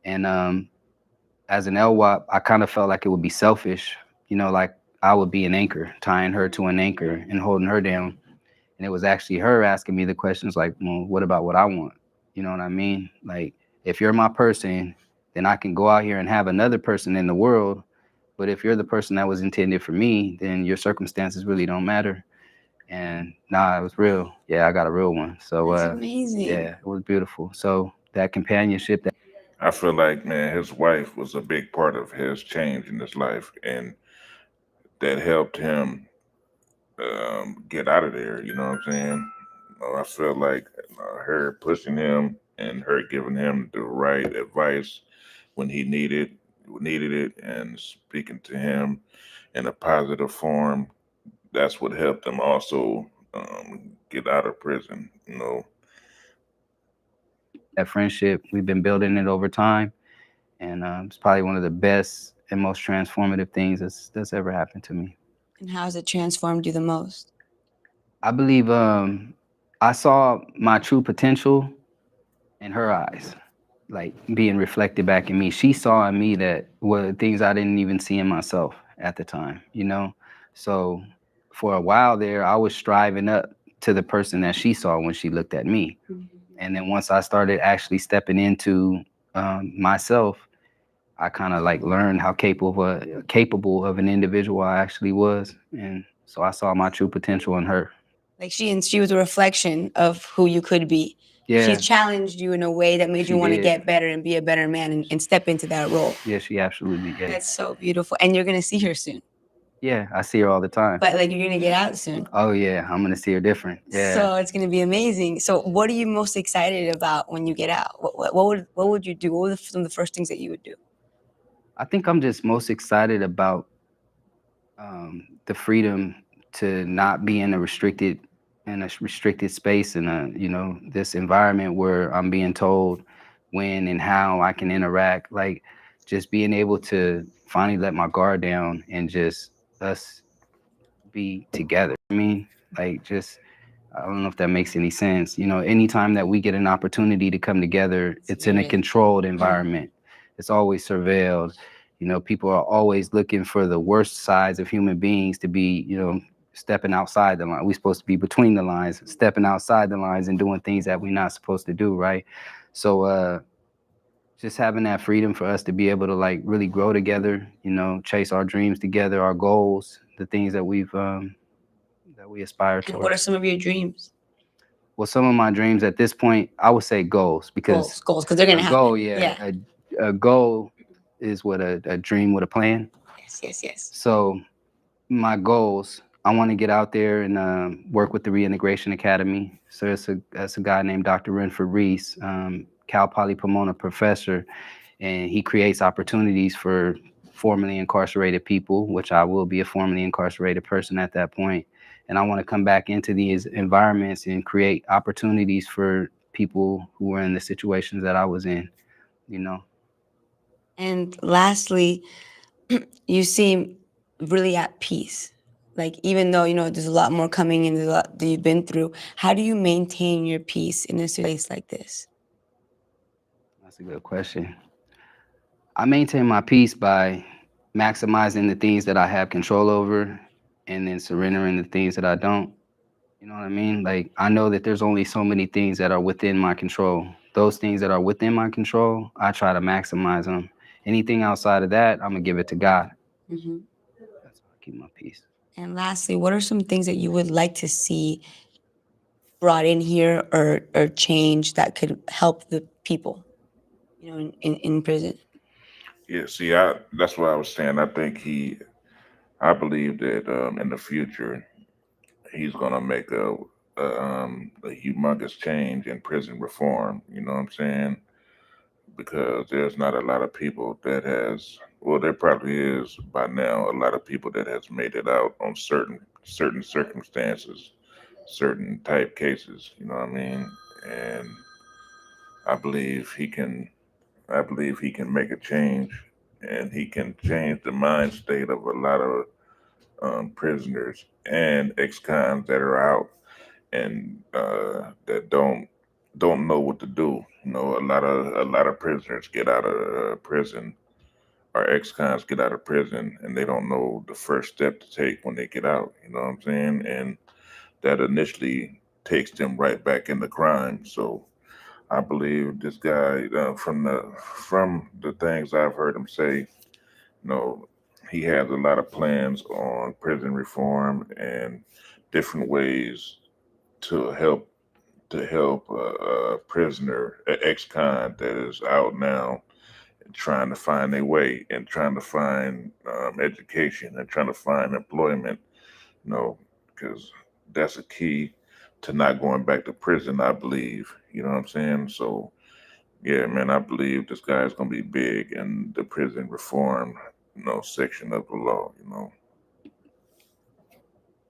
S2: And as an LWAP, I kind of felt like it would be selfish, like I would be an anchor, tying her to an anchor and holding her down. And it was actually her asking me the questions like, well, what about what I want? You know what I mean? Like, if you're my person, then I can go out here and have another person in the world. But if you're the person that was intended for me, then your circumstances really don't matter. And it was real. Yeah, I got a real one. So
S3: That's amazing.
S2: yeah, it was beautiful. So that companionship, that
S1: I feel like, man, his wife was a big part of his change in his life, and that helped him get out of there. You know what I'm saying? I feel like her pushing him and her giving him the right advice when he needed it, and speaking to him in a positive form. That's what helped him also get out of prison.
S2: that friendship, we've been building it over time. And it's probably one of the best and most transformative things that's ever happened to me.
S3: And how has it transformed you the most?
S2: I believe I saw my true potential in her eyes, like being reflected back in me. She saw in me that were things I didn't even see in myself at the time, So for a while there, I was striving up to the person that she saw when she looked at me. And then once I started actually stepping into myself, I kind of like learned how capable of an individual I actually was, and so I saw my true potential in her.
S3: Like she was a reflection of who you could be. She
S2: Yeah,
S3: challenged you in a way that made
S2: she
S3: you want to
S2: did.
S3: get better and be a better man and step into that role.
S2: Yeah, she absolutely did.
S3: That's so beautiful. And you're gonna see her soon.
S2: Yeah, I see her all the time.
S3: But like you're gonna get out soon.
S2: Oh yeah, I'm gonna see her different. Yeah.
S3: So it's gonna be amazing. So what are you most excited about when you get out? What would you do? What were some of the first things that you would do?
S2: I think I'm just most excited about the freedom to not be in a restricted space in a this environment where I'm being told when and how I can interact. Like just being able to finally let my guard down and just us be together. I mean, like just I don't know if that makes any sense. Anytime that we get an opportunity to come together, it's in a
S3: Surveilled.
S2: controlled environment. It's always surveilled. People are always looking for the worst sides of human beings to be, stepping outside the line. We're supposed to be between the lines, stepping outside the lines and doing things that we're not supposed to do, right? So just having that freedom for us to be able to like really grow together, chase our dreams together, our goals, the things that we aspire
S3: And
S2: towards.
S3: what are some of your dreams?
S2: Well, some of my dreams at this point, I would say goals, because
S3: Goals, because they're gonna
S2: a
S3: happen.
S2: goal, yeah, a goal is what a dream with a plan.
S3: Yes.
S2: So my goals, I want to get out there and work with the Reintegration Academy. So that's a guy named Dr. Renford Reese, Cal Poly Pomona professor, and he creates opportunities for formerly incarcerated people, which I will be a formerly incarcerated person at that point. And I want to come back into these environments and create opportunities for people who were in the situations that I was in,
S3: And lastly, you seem really at peace. Like even though there's a lot more coming and there's a lot that you've been through, how do you maintain your peace in a place like this?
S2: That's a good question. I maintain my peace by maximizing the things that I have control over and then surrendering the things that I don't. You know what I mean? Like, I know that there's only so many things that are within my control. Those things that are within my control, I try to maximize them. Anything outside of that, I'm going to give it to God.
S3: Mhm.
S2: That's how I keep my peace.
S3: And lastly, what are some things that you would like to see brought in here or change that could help the people, in prison?
S1: Yeah, see, that's what I was saying. I believe that in the future he's gonna make a humongous change in prison reform. You know what I'm saying? Because there's not a lot of people that has. Well, there probably is by now a lot of people that has made it out on certain circumstances, certain type cases. You know what I mean? And I believe he can. I believe he can make a change, and he can change the mind state of a lot of prisoners and ex-cons that are out and that don't know what to do. A lot of prisoners get out of prison, or ex-cons get out of prison, and they don't know the first step to take when they get out. You know what I'm saying? And that initially takes them right back into crime. So I believe this guy, from the things I've heard him say, he has a lot of plans on prison reform and different ways to help a prisoner, an ex-con that is out now and trying to find their way and trying to find education and trying to find employment. Because that's a key to not going back to prison, I believe. You know what I'm saying? So yeah, man, I believe this guy is gonna be big in the prison reform, section of the law.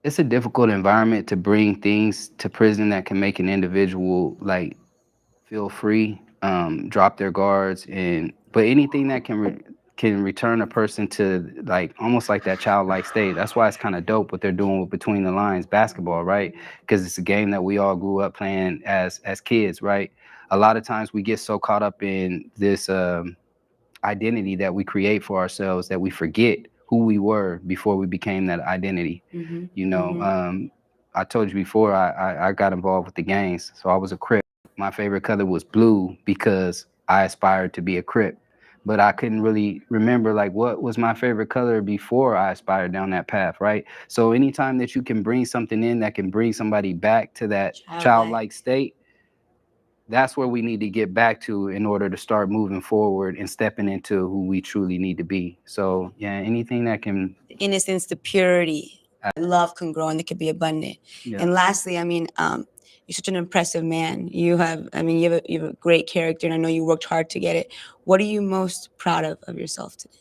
S2: It's a difficult environment to bring things to prison that can make an individual like feel free, drop their guards, but anything that can return a person to like almost like that childlike state. That's why it's kind of dope what they're doing with Between the Lines basketball, right? Because it's a game that we all grew up playing as kids, right? A lot of times we get so caught up in this identity that we create for ourselves that we forget who we were before we became that identity. I told you before I got involved with the gangs, so I was a Crip. My favorite color was blue because I aspired to be a Crip. but I couldn't really remember like what was my favorite color before I aspired down that path, right? So anytime that you can bring something in that can bring somebody back to that childlike state, that's where we need to get back to in order to start moving forward and stepping into who we truly need to be. So yeah, anything that can
S3: The innocence, the purity, love can grow and it can be abundant.
S2: yeah.
S3: And lastly, I mean, you're such an impressive man. You have, I mean, you have a great character, and I know you worked hard to get it. What are you most proud of yourself today?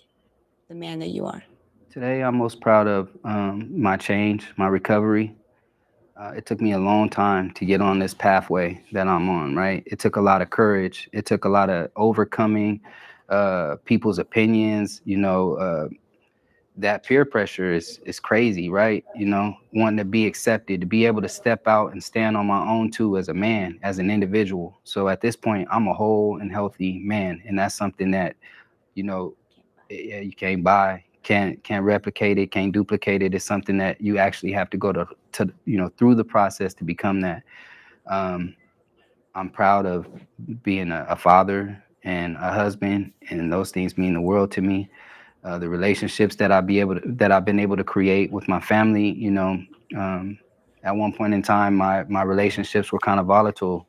S3: The man that you are.
S2: Today, I'm most proud of my change, my recovery. It took me a long time to get on this pathway that I'm on, right? It took a lot of courage. It took a lot of overcoming people's opinions. That peer pressure is crazy, right? Wanting to be accepted, to be able to step out and stand on my own too as a man, as an individual. So at this point, I'm a whole and healthy man, and that's something that you know you can't buy, can't replicate it, can't duplicate it. It's something that you actually have to go to through the process to become that. Um, I'm proud of being a father and a husband, and those things mean the world to me. The relationships that I've been able to create with my family, at one point in time, my relationships were kind of volatile,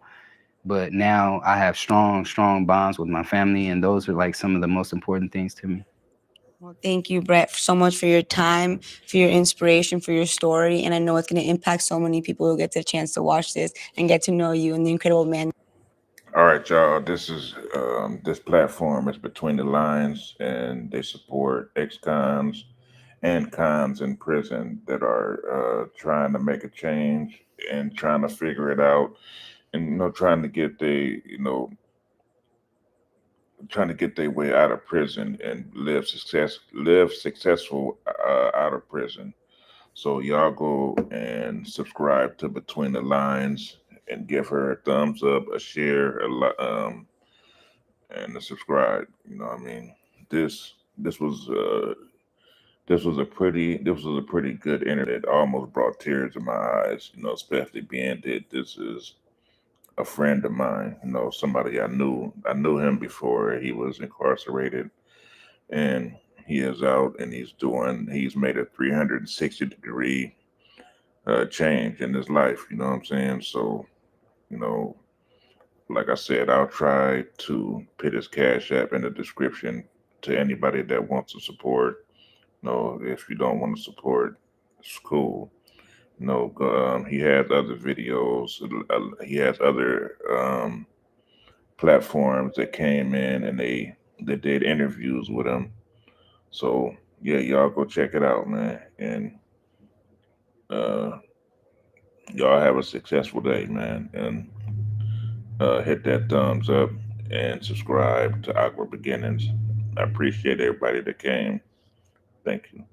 S2: but now I have strong bonds with my family, and those are like some of the most important things to me.
S3: Well, thank you, Brett, so much for your time, for your inspiration, for your story. And I know it's going to impact so many people who get the chance to watch this and get to know you and the incredible man.
S1: All right, y'all. This platform is Between the Lines, and they support ex-cons and cons in prison that are trying to make a change and trying to figure it out, and trying to get trying to get their way out of prison and live successful out of prison. So y'all go and subscribe to Between the Lines and give her a thumbs up, a share, and a subscribe. I mean, this this was uh this was a pretty good interview that almost brought tears to my eyes. Especially being that this is a friend of mine. Somebody I knew. I knew him before he was incarcerated, and he is out and he's made a 360-degree change in his life. You know what I'm saying? So, you know, like I said, I'll try to put his cash app in the description to anybody that wants to support. If you don't want to support, it's cool. He has other videos. He has other platforms that came in and they did interviews with him. So yeah, y'all go check it out, man. And uh, y'all have a successful day, man. And hit that thumbs up and subscribe to Awkward Beginnings. I appreciate everybody that came. Thank you.